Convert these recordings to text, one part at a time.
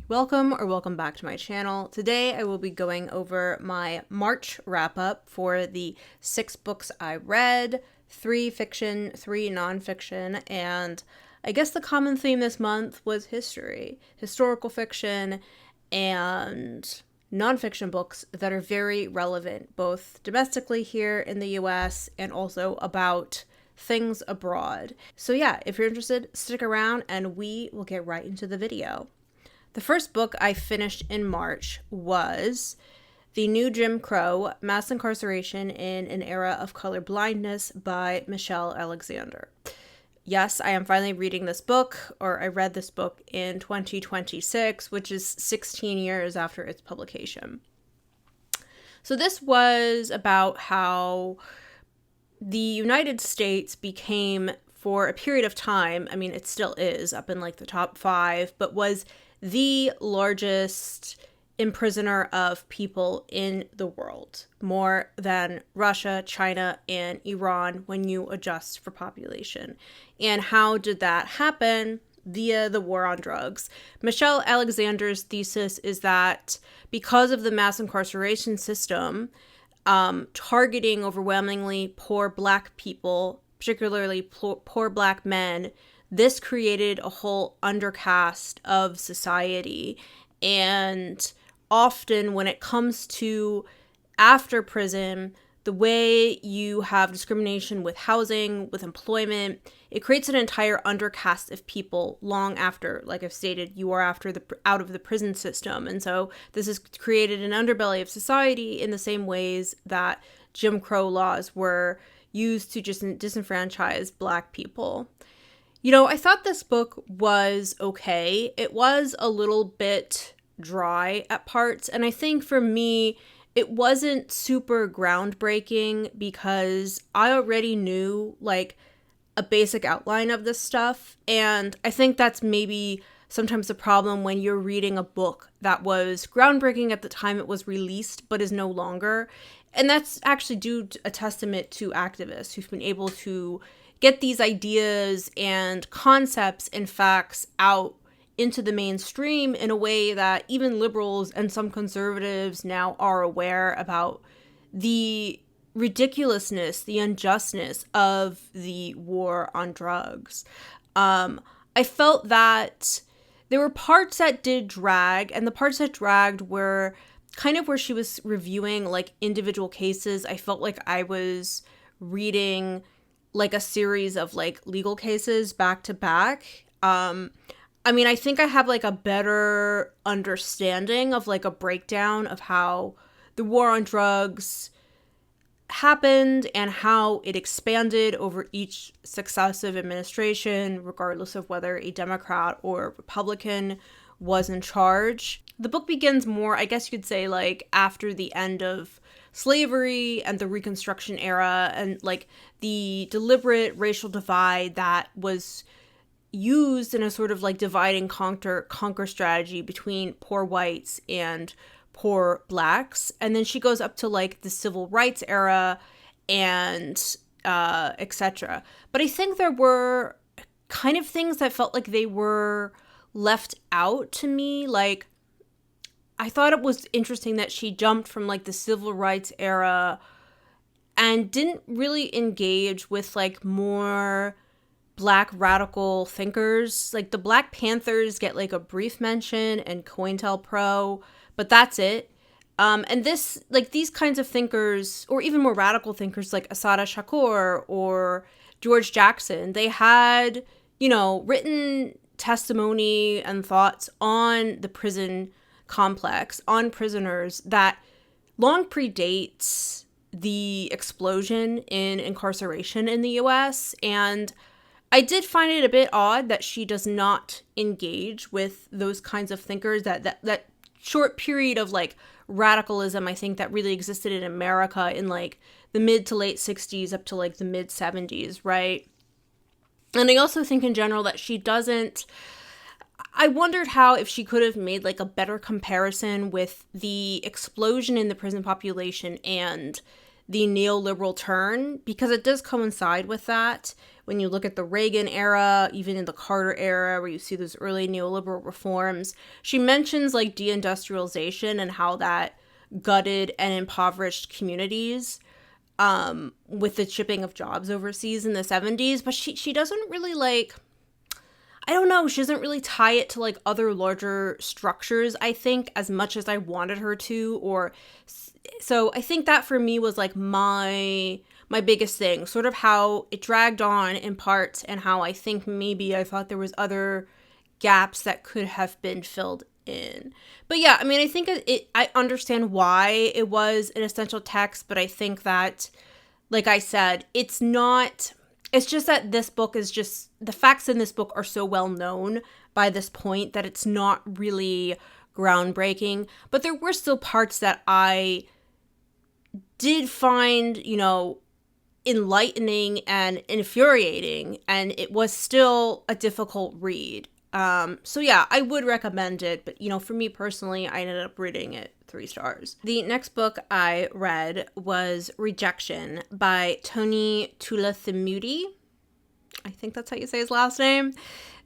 Welcome back to my channel. Today I will be going over my March wrap-up for the 6 books I read, 3 fiction, 3 nonfiction, and I guess the common theme this month was history, historical fiction, and nonfiction books that are very relevant, both domestically here in the US and also about things abroad. So yeah, if you're interested, stick around and we will get right into the video. The first book I finished in March was The New Jim Crow, Mass Incarceration in an Era of Colorblindness by Michelle Alexander. Yes, I am finally reading this book, or I read this book in 2026, which is 16 years after its publication. So this was about how the United States became, for a period of time, I mean, it still is up in like the top 5, but was the largest imprisoner of people in the world, more than Russia, China, and Iran when you adjust for population. And how did that happen? Via the war on drugs. Michelle Alexander's thesis is that because of the mass incarceration system, targeting overwhelmingly poor Black people, particularly poor Black men, this created a whole undercast of society. And often when it comes to after prison, the way you have discrimination with housing, with employment, it creates an entire undercast of people long after, like I've stated, you are out of the prison system. And so this has created an underbelly of society in the same ways that Jim Crow laws were used to just disenfranchise Black people. You know, I thought this book was okay. It was a little bit dry at parts, and I think for me, it wasn't super groundbreaking because I already knew, like, a basic outline of this stuff, and I think that's maybe sometimes the problem when you're reading a book that was groundbreaking at the time it was released, but is no longer, and that's actually due to a testament to activists who've been able to get these ideas and concepts and facts out into the mainstream in a way that even liberals and some conservatives now are aware about the ridiculousness, the unjustness of the war on drugs. I felt that there were parts that did drag, and the parts that dragged were kind of where she was reviewing like individual cases. I felt like I was reading like a series of like legal cases back to back. I mean, I think I have like a better understanding of like a breakdown of how the war on drugs happened and how it expanded over each successive administration, regardless of whether a Democrat or Republican was in charge. The book begins more, I guess you'd say, like after the end of slavery and the Reconstruction era and like the deliberate racial divide that was used in a sort of like divide and conquer strategy between poor whites and poor Blacks. And then she goes up to like the civil rights era and etc. But I think there were kind of things that felt like they were left out to me. Like, I thought it was interesting that she jumped from like the civil rights era and didn't really engage with like more Black radical thinkers. Like the Black Panthers get like a brief mention in COINTELPRO, but that's it. And this, like these kinds of thinkers, or even more radical thinkers like Assata Shakur or George Jackson, they had, you know, written testimony and thoughts on the prison complex, on prisoners that long predates the explosion in incarceration in the US. And I did find it a bit odd that she does not engage with those kinds of thinkers, that short period of like radicalism, I think, that really existed in America in like the mid to late 60s up to like the mid 70s, right? And I also think in general that she doesn't, I wondered how if she could have made like a better comparison with the explosion in the prison population and the neoliberal turn, because it does coincide with that, when you look at the Reagan era, even in the Carter era, where you see those early neoliberal reforms. She mentions like deindustrialization and how that gutted and impoverished communities with the shipping of jobs overseas in the 70s. But she doesn't really like, I don't know, she doesn't really tie it to like other larger structures, I think, as much as I wanted her to. Or so I think that for me was like my biggest thing, sort of how it dragged on in parts, and how I think maybe I thought there was other gaps that could have been filled in. But yeah, I mean, I think I understand why it was an essential text, but I think that, like I said, it's just that this book is just, the facts in this book are so well known by this point that it's not really groundbreaking. But there were still parts that I did find, you know, enlightening and infuriating, and it was still a difficult read. So yeah, I would recommend it, but you know, for me personally, I ended up rating it 3 stars. The next book I read was Rejection by Tony Tulathimutte. I think that's how you say his last name.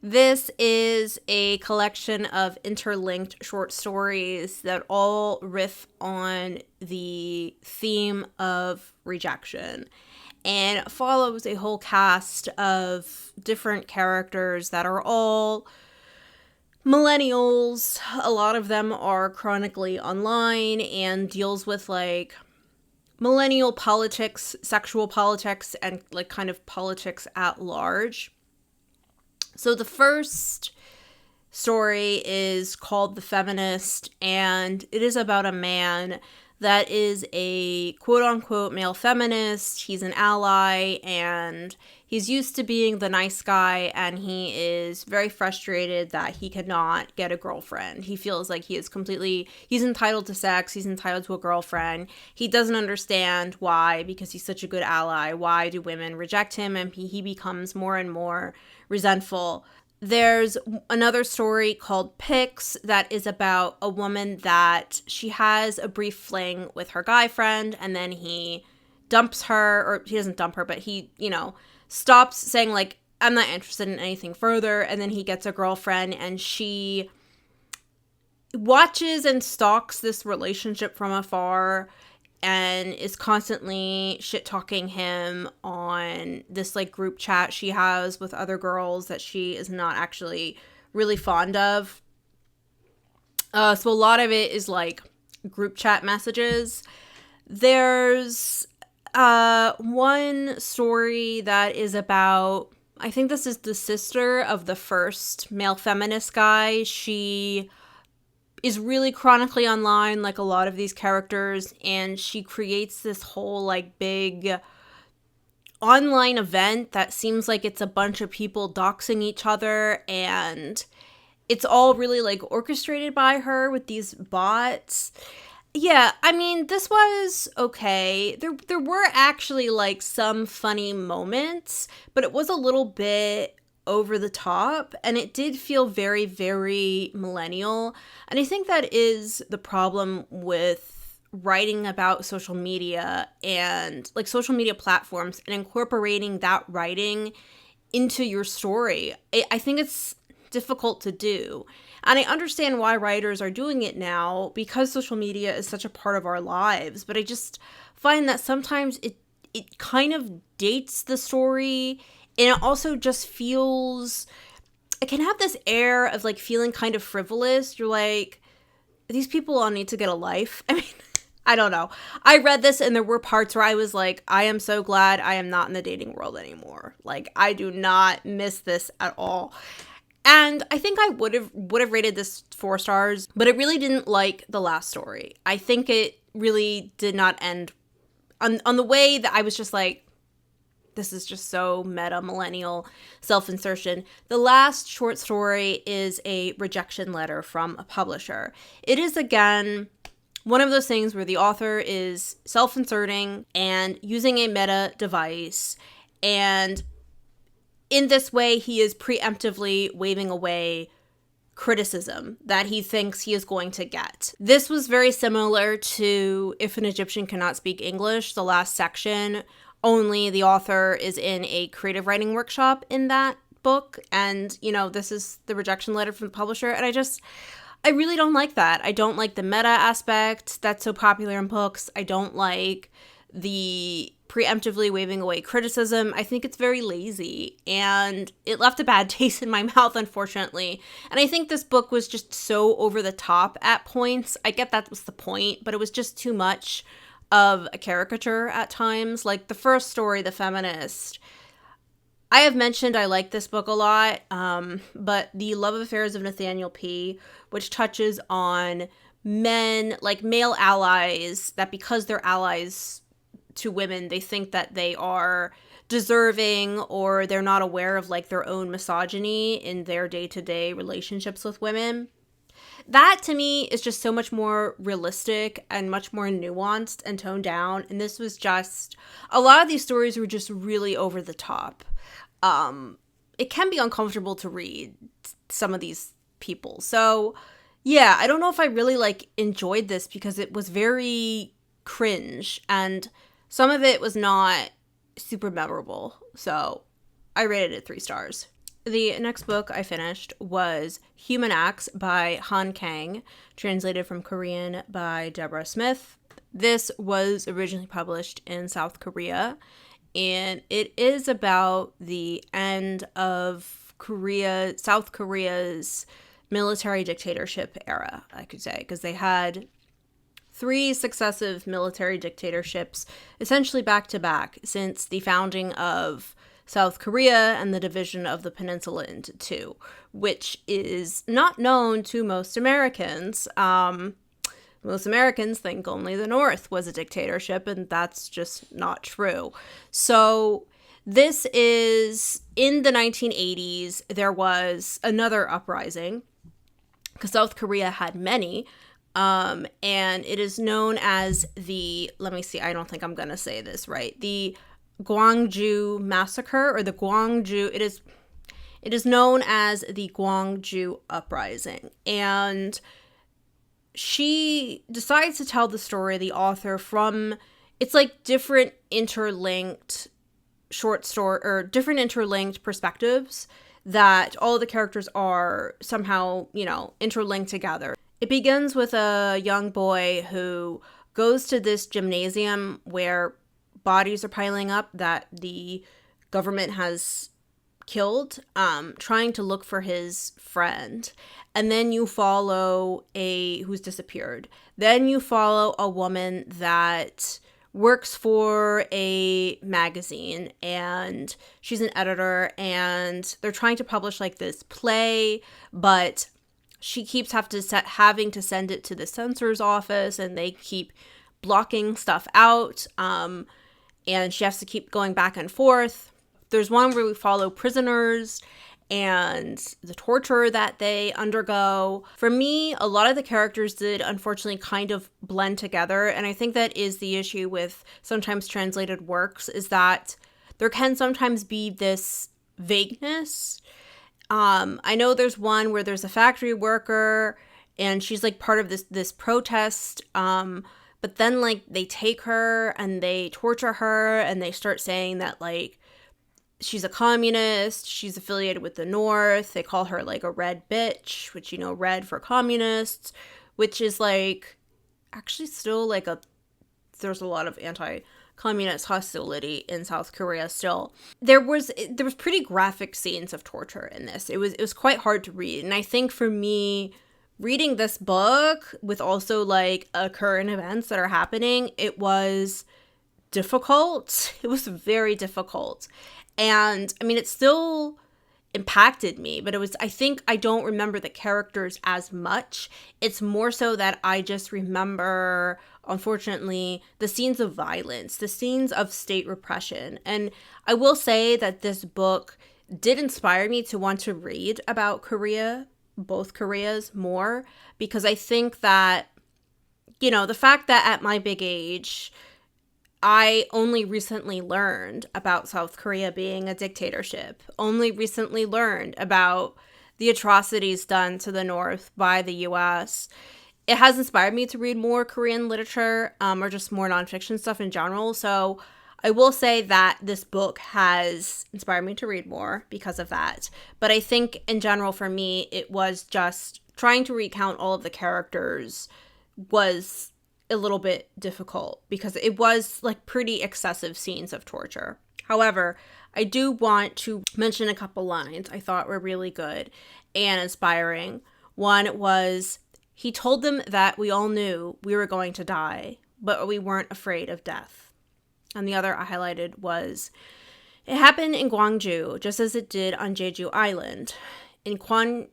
This is a collection of interlinked short stories that all riff on the theme of rejection, and follows a whole cast of different characters that are all millennials. A lot of them are chronically online, and deals with like millennial politics, sexual politics, and like kind of politics at large. So the first story is called The Feminist, and it is about a man that is a quote-unquote male feminist. He's an ally, and he's used to being the nice guy, and he is very frustrated that he cannot get a girlfriend. He feels like he's entitled to sex, he's entitled to a girlfriend. He doesn't understand why, because he's such a good ally. Why do women reject him? And he becomes more and more resentful. There's another story called Pics that is about a woman that she has a brief fling with her guy friend, and then he dumps her, or he doesn't dump her, but he, you know, stops saying like, I'm not interested in anything further, and then he gets a girlfriend, and she watches and stalks this relationship from afar, and is constantly shit-talking him on this, like, group chat she has with other girls that she is not actually really fond of. So a lot of it is, like, group chat messages. There's one story that is about, I think this is the sister of the first male feminist guy. She is really chronically online, like a lot of these characters, and she creates this whole like big online event that seems like it's a bunch of people doxing each other, and it's all really like orchestrated by her with these bots. Yeah, I mean, this was okay. There were actually like some funny moments, but it was a little bit over the top, and it did feel very, very millennial. And I think that is the problem with writing about social media and like social media platforms and incorporating that writing into your story. I think it's difficult to do. And I understand why writers are doing it now, because social media is such a part of our lives. But I just find that sometimes it kind of dates the story. And it also just feels, it can have this air of like feeling kind of frivolous. You're like, these people all need to get a life. I mean, I don't know. I read this and there were parts where I was like, I am so glad I am not in the dating world anymore. Like, I do not miss this at all. And I think I would have rated this 4 stars, but I really didn't like the last story. I think it really did not end on the way that I was just like, this is just so meta millennial self-insertion. The last short story is a rejection letter from a publisher. It is, again, one of those things where the author is self-inserting and using a meta device. And in this way, he is preemptively waving away criticism that he thinks he is going to get. This was very similar to If an Egyptian Cannot Speak English, the last section. only the author is in a creative writing workshop in that book. And, this is the rejection letter from the publisher. And I really don't like that. I don't like the meta aspect that's so popular in books. I don't like the preemptively waving away criticism. I think it's very lazy, and it left a bad taste in my mouth, unfortunately. And I think this book was just so over the top at points. I get that was the point, but it was just too much of a caricature at times. Like the first story, The Feminist, I have mentioned I like this book a lot, but The Love Affairs of Nathaniel P., which touches on men, like male allies, that because they're allies to women, they think that they are deserving, or they're not aware of like their own misogyny in their day-to-day relationships with women. That to me is just so much more realistic and much more nuanced and toned down. And this was just, a lot of these stories were just really over the top. It can be uncomfortable to read some of these people. So yeah, I don't know if I really like enjoyed this because it was very cringe and some of it was not super memorable. So I rated it 3 stars. The next book I finished was Human Acts by Kang, translated from Korean by Deborah Smith. This was originally published in South Korea, and it is about the end of South Korea's military dictatorship era, I could say, because they had 3 successive military dictatorships, essentially back to back, since the founding of South Korea and the division of the peninsula into 2, which is not known to most Americans. Most Americans think only the North was a dictatorship, and that's just not true. So this is, in the 1980s, there was another uprising, because South Korea had many, and it is known as the, let me see, I don't think I'm going to say this right, the Gwangju Massacre, or the Gwangju, it is known as the Gwangju Uprising. And she decides to tell the story, the author, from, it's like different interlinked short story, or different interlinked perspectives that all the characters are somehow, interlinked together. It begins with a young boy who goes to this gymnasium where bodies are piling up that the government has killed, trying to look for his friend. And then you follow who's disappeared. Then you follow a woman that works for a magazine, and she's an editor, and they're trying to publish like this play, but she keeps having to send it to the censor's office, and they keep blocking stuff out, and she has to keep going back and forth. There's one where we follow prisoners and the torture that they undergo. For me, a lot of the characters did unfortunately kind of blend together, and I think that is the issue with sometimes translated works, is that there can sometimes be this vagueness. I know there's one where there's a factory worker and she's like part of this protest, but then like they take her and they torture her and they start saying that like she's a communist, she's affiliated with the North. They call her like a red bitch, which, red for communists, which is like actually still like there's a lot of anti-communist hostility in South Korea still. There was pretty graphic scenes of torture in this. It was quite hard to read. And I think for me, reading this book with also like current events that are happening, it was difficult. It was very difficult. And I mean, it still impacted me, but I think I don't remember the characters as much. It's more so that I just remember, unfortunately, the scenes of violence, the scenes of state repression. And I will say that this book did inspire me to want to read about Korea, both Koreas, more, because I think that, the fact that at my big age, I only recently learned about South Korea being a dictatorship, only recently learned about the atrocities done to the North by the U.S. It has inspired me to read more Korean literature, or just more nonfiction stuff in general. So I will say that this book has inspired me to read more because of that. But I think in general for me, it was just trying to recount all of the characters was a little bit difficult because it was like pretty excessive scenes of torture. However, I do want to mention a couple lines I thought were really good and inspiring. One was, he told them that we all knew we were going to die, but we weren't afraid of death. And the other I highlighted was, it happened in Gwangju, just as it did on Jeju Island, in Kwantung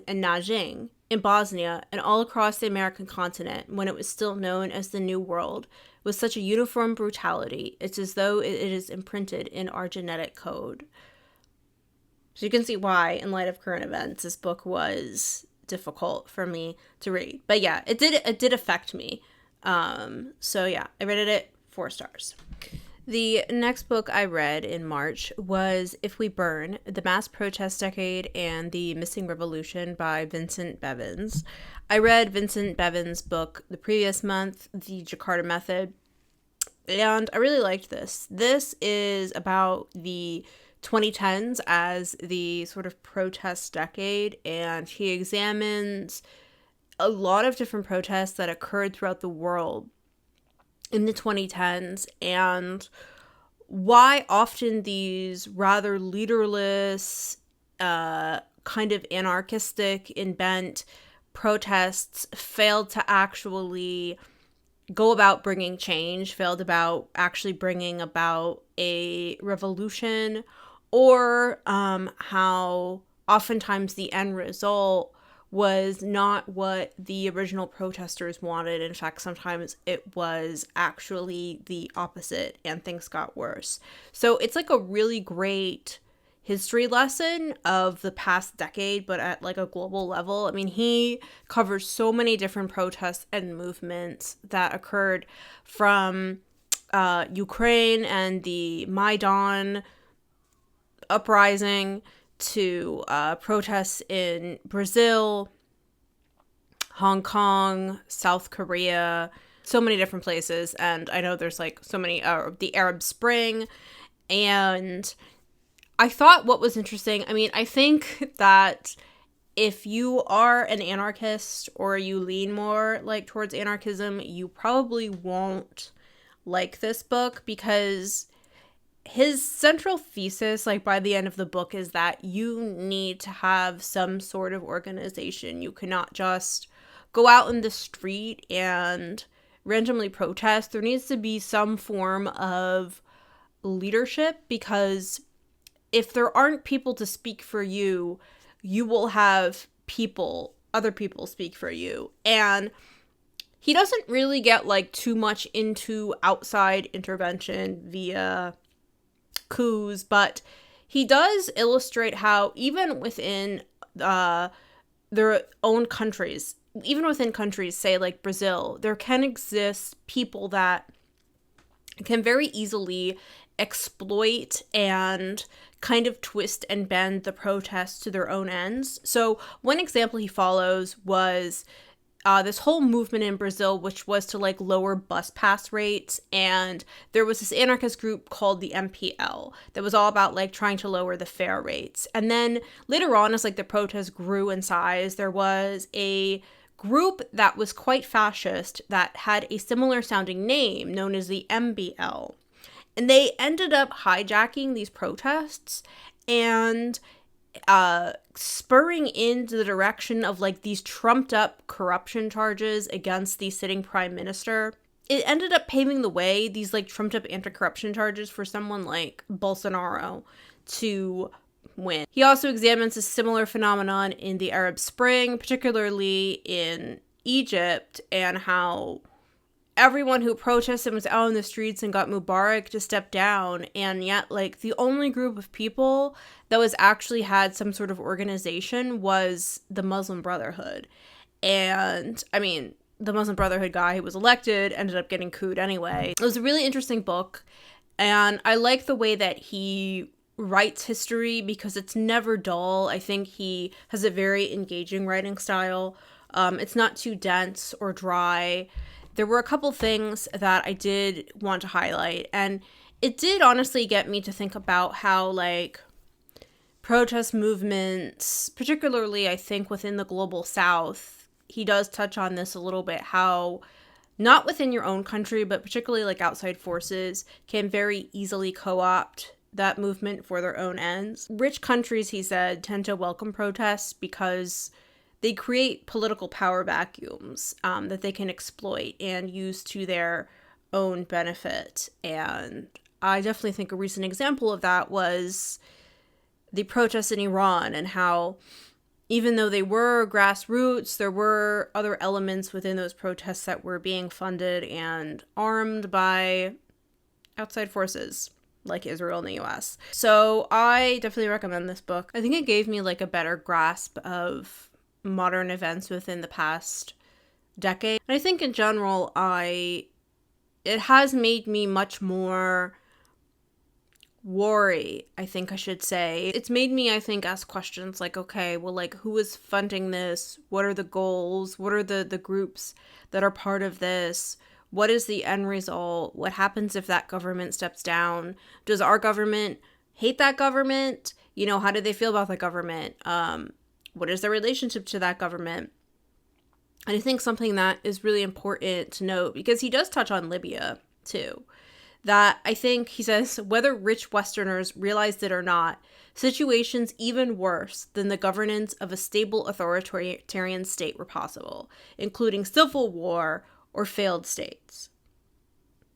and Nanjing, in Bosnia, and all across the American continent when it was still known as the New World, with such a uniform brutality. It's as though it is imprinted in our genetic code. So you can see why, in light of current events, this book was difficult for me to read. But yeah, it did affect me. So yeah, I rated it 4 stars. The next book I read in March was If We Burn, The Mass Protest Decade and the Missing Revolution by Vincent Bevins. I read Vincent Bevins' book the previous month, The Jakarta Method, and I really liked this. This is about the 2010s as the sort of protest decade, and he examines a lot of different protests that occurred throughout the world in the 2010s and why often these rather leaderless, kind of anarchistic in bent protests failed to actually go about bringing change, failed about actually bringing about a revolution, or how oftentimes the end result was not what the original protesters wanted. In fact, sometimes it was actually the opposite and things got worse. So it's like a really great history lesson of the past decade, but at like a global level. I mean, he covers so many different protests and movements that occurred from Ukraine and the Maidan uprising to protests in Brazil, Hong Kong, South Korea, so many different places. And I know there's like so many, the Arab Spring. And I thought what was interesting, I mean, I think that if you are an anarchist or you lean more like towards anarchism, you probably won't like this book because his central thesis, like by the end of the book, is that you need to have some sort of organization. You cannot just go out in the street and randomly protest. There needs to be some form of leadership because if there aren't people to speak for you, you will have other people speak for you. And he doesn't really get like too much into outside intervention via coups, but he does illustrate how even within their own countries, even within countries, say like Brazil, there can exist people that can very easily exploit and kind of twist and bend the protests to their own ends. So one example he follows was this whole movement in Brazil, which was to like lower bus pass rates. And there was this anarchist group called the MPL that was all about like trying to lower the fare rates. And then later on, as like the protests grew in size, there was a group that was quite fascist that had a similar sounding name known as the MBL. And they ended up hijacking these protests and spurring into the direction of like these trumped up corruption charges against the sitting prime minister. It ended up paving the way, these like trumped up anti-corruption charges, for someone like Bolsonaro to win. He also examines a similar phenomenon in the Arab Spring, particularly in Egypt, and how everyone who protested was out in the streets and got Mubarak to step down, and yet like the only group of people that was actually had some sort of organization was the Muslim Brotherhood. And I mean, the Muslim Brotherhood guy who was elected ended up getting couped anyway. It was a really interesting book, and I like the way that he writes history because it's never dull. I think he has a very engaging writing style. It's not too dense or dry. there were a couple things that I did want to highlight, and it did honestly get me to think about how, like, protest movements, particularly I think within the global south, he does touch on this a little bit, how not within your own country, but particularly like outside forces can very easily co-opt that movement for their own ends. Rich countries, he said, tend to welcome protests because they create political power vacuums that they can exploit and use to their own benefit. And I definitely think a recent example of that was the protests in Iran, and how even though they were grassroots, there were other elements within those protests that were being funded and armed by outside forces like Israel and the US. So I definitely recommend this book. I think it gave me like a better grasp of modern events within the past decade. And I think in general, it has made me much more wary, I think I should say. It's made me, I think, ask questions like, okay, well, like, who is funding this? What are the goals? What are the groups that are part of this? What is the end result? What happens if that government steps down? Does our government hate that government? You know, how do they feel about the government? What is their relationship to that government? And I think something that is really important to note, because he does touch on Libya too, that I think he says, whether rich Westerners realized it or not, situations even worse than the governance of a stable authoritarian state were possible, including civil war or failed states.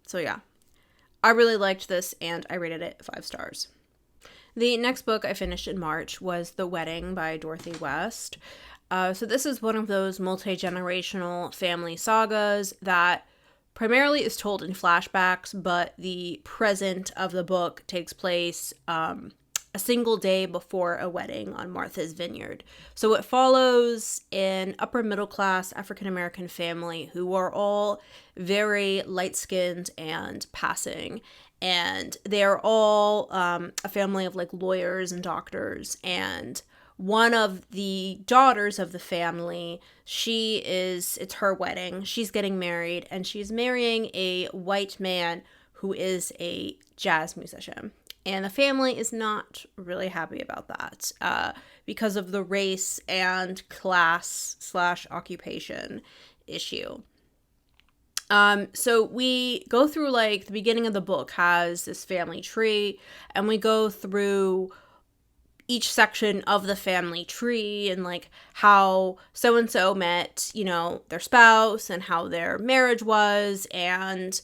So yeah, I really liked this and I rated it 5 stars. The next book I finished in March was The Wedding by Dorothy West. So this is one of those multi-generational family sagas that primarily is told in flashbacks, but the present of the book takes place a single day before a wedding on Martha's Vineyard. So it follows an upper middle class African-American family who are all very light-skinned and passing. And they are all a family of like lawyers and doctors. And one of the daughters of the family, it's her wedding. She's getting married, and she's marrying a white man who is a jazz musician. And the family is not really happy about that because of the race and class/occupation issue. So we go through, like, the beginning of the book has this family tree, and we go through each section of the family tree and like how so-and-so met, you know, their spouse and how their marriage was, and,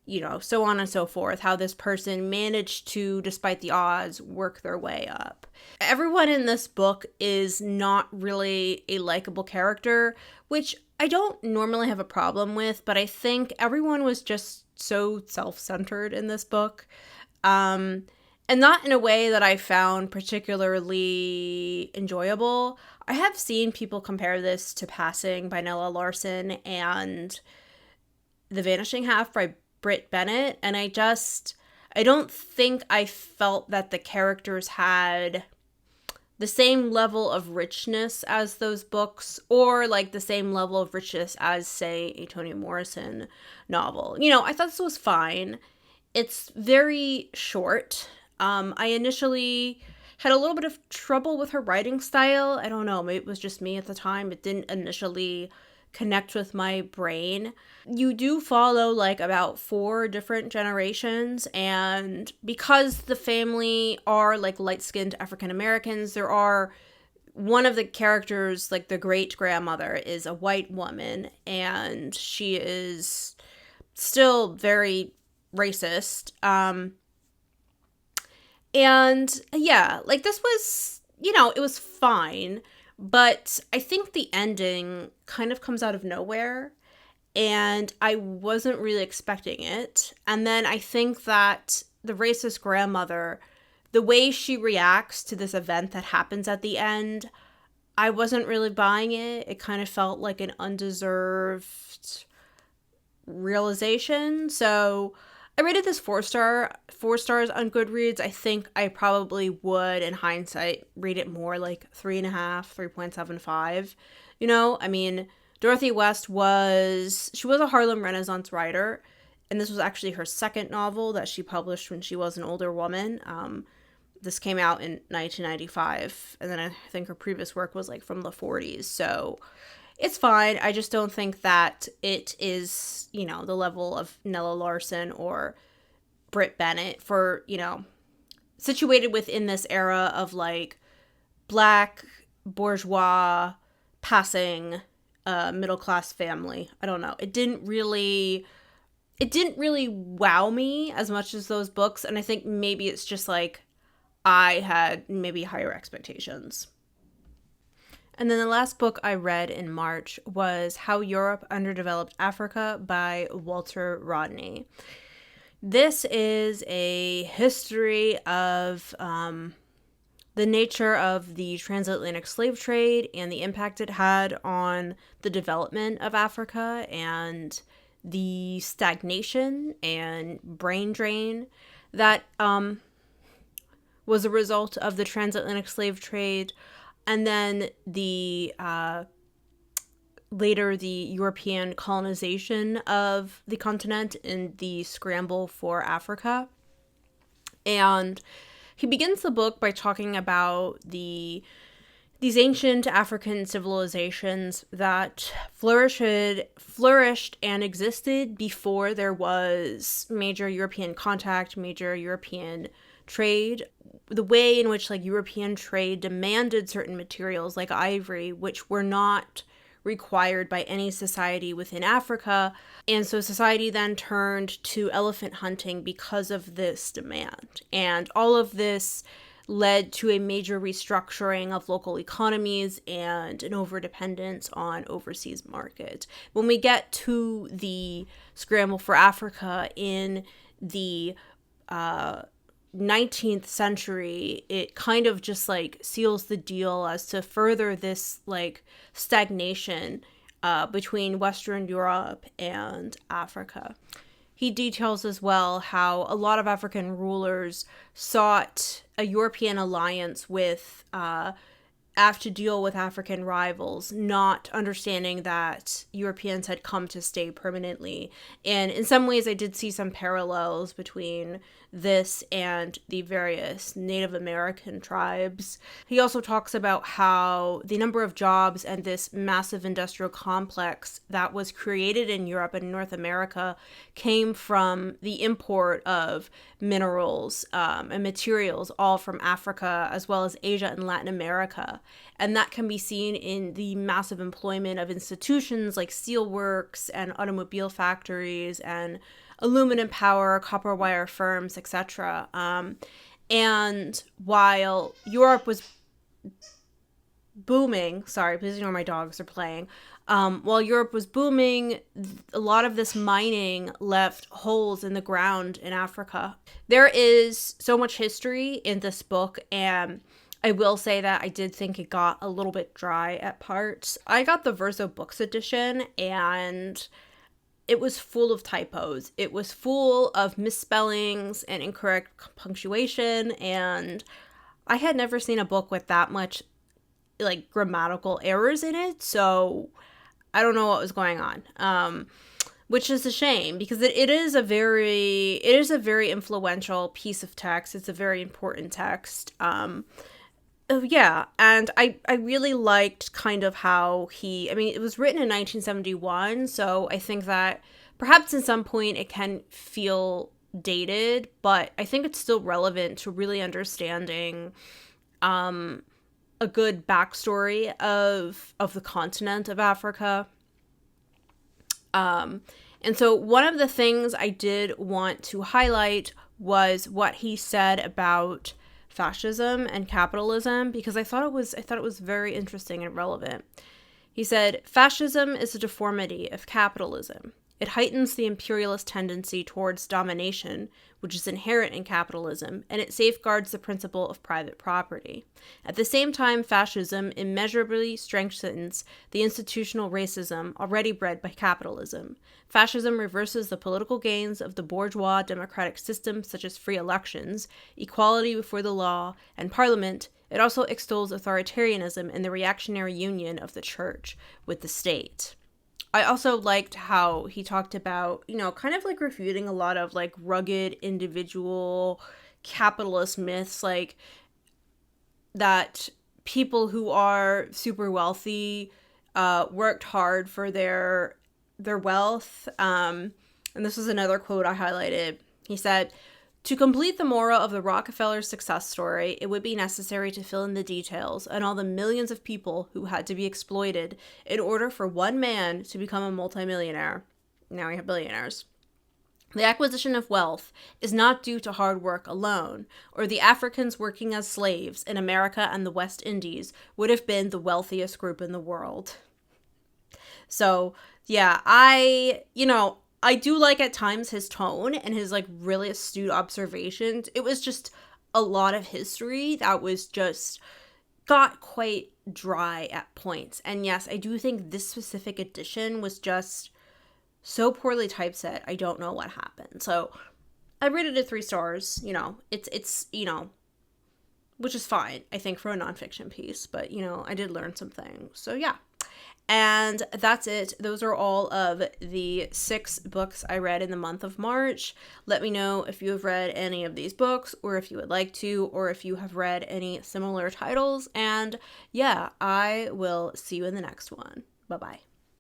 you know, so on and so forth, how this person managed to, despite the odds, work their way up. Everyone in this book is not really a likable character, which I don't normally have a problem with, but I think everyone was just so self-centered in this book. And not in a way that I found particularly enjoyable. I have seen people compare this to Passing by Nella Larsen and The Vanishing Half by Brit Bennett, and I don't think I felt that the characters had the same level of richness as those books, or like the same level of richness as, say, a Toni Morrison novel. You know, I thought this was fine. It's very short. I initially had a little bit of trouble with her writing style. I don't know, maybe it was just me at the time. It didn't initially connect with my brain. You do follow like about 4 different generations, and because the family are like light-skinned African Americans, there are one of the characters, like the great grandmother, is a white woman, and she is still very racist. And yeah, like this was, you know, it was fine, but I think the ending kind of comes out of nowhere, and I wasn't really expecting it. And then I think that the racist grandmother, the way she reacts to this event that happens at the end, I wasn't really buying it. It kind of felt like an undeserved realization. So I rated this 4 stars on Goodreads. I think I probably would, in hindsight, rate it more like 3.5, 3.75. You know, I mean, Dorothy West was a Harlem Renaissance writer, and this was actually her second novel that she published when she was an older woman. This came out in 1995, and then I think her previous work was like from the 40s, so it's fine. I just don't think that it is, you know, the level of Nella Larsen or Brit Bennett for, you know, situated within this era of like black, bourgeois, passing, middle class family. I don't know. It didn't really wow me as much as those books, and I think maybe it's just like I had maybe higher expectations. And then the last book I read in March was How Europe Underdeveloped Africa by Walter Rodney. This is a history of the nature of the transatlantic slave trade and the impact it had on the development of Africa and the stagnation and brain drain that was a result of the transatlantic slave trade, and then the later the European colonization of the continent and the scramble for Africa. And he begins the book by talking about these ancient African civilizations that flourished and existed before there was major European contact, major European trade. The way in which like European trade demanded certain materials like ivory, which were not required by any society within Africa. And so society then turned to elephant hunting because of this demand. And all of this led to a major restructuring of local economies and an overdependence on overseas market. When we get to the scramble for Africa in the 19th century, it kind of just like seals the deal as to further this like stagnation between Western Europe and Africa. He details as well how a lot of African rulers sought a European alliance with have to deal with African rivals, not understanding that Europeans had come to stay permanently. And in some ways, I did see some parallels between this and the various Native American tribes. He also talks about how the number of jobs and this massive industrial complex that was created in Europe and North America came from the import of minerals and materials, all from Africa, as well as Asia and Latin America. And that can be seen in the massive employment of institutions like steelworks and automobile factories and aluminum power, copper wire firms, etc. And while Europe was booming, sorry, please ignore my dogs are playing. While Europe was booming, a lot of this mining left holes in the ground in Africa. There is so much history in this book, and I will say that I did think it got a little bit dry at parts. I got the Verso Books edition, and it was full of typos. It was full of misspellings and incorrect punctuation, and I had never seen a book with that much like grammatical errors in it, so I don't know what was going on, which is a shame because it is a very influential piece of text. It's a very important text. Yeah, and I really liked kind of how it was written in 1971, so I think that perhaps at some point it can feel dated, but I think it's still relevant to really understanding a good backstory of the continent of Africa. And so one of the things I did want to highlight was what he said about fascism and capitalism, because I thought it was very interesting and relevant. He said, "Fascism is a deformity of capitalism. It heightens the imperialist tendency towards domination, which is inherent in capitalism, and it safeguards the principle of private property. At the same time, fascism immeasurably strengthens the institutional racism already bred by capitalism. Fascism reverses the political gains of the bourgeois democratic systems such as free elections, equality before the law, and parliament. It also extols authoritarianism and the reactionary union of the church with the state." I also liked how he talked about, you know, kind of like refuting a lot of like rugged individual capitalist myths, like that people who are super wealthy worked hard for their wealth. And this was another quote I highlighted. He said, "To complete the moral of the Rockefeller success story, it would be necessary to fill in the details and all the millions of people who had to be exploited in order for one man to become a multimillionaire. Now we have billionaires. The acquisition of wealth is not due to hard work alone, or the Africans working as slaves in America and the West Indies would have been the wealthiest group in the world." So, yeah, I do like at times his tone and his like really astute observations. It was just a lot of history that was just got quite dry at points. And yes, I do think this specific edition was just so poorly typeset. I don't know what happened. So I rated it 3 stars. You know, it's which is fine, I think, for a nonfiction piece. But, you know, I did learn some things. So yeah. And that's it. Those are all of the 6 books I read in the month of March. Let me know if you have read any of these books, or if you would like to, or if you have read any similar titles. And yeah, I will see you in the next one. Bye-bye.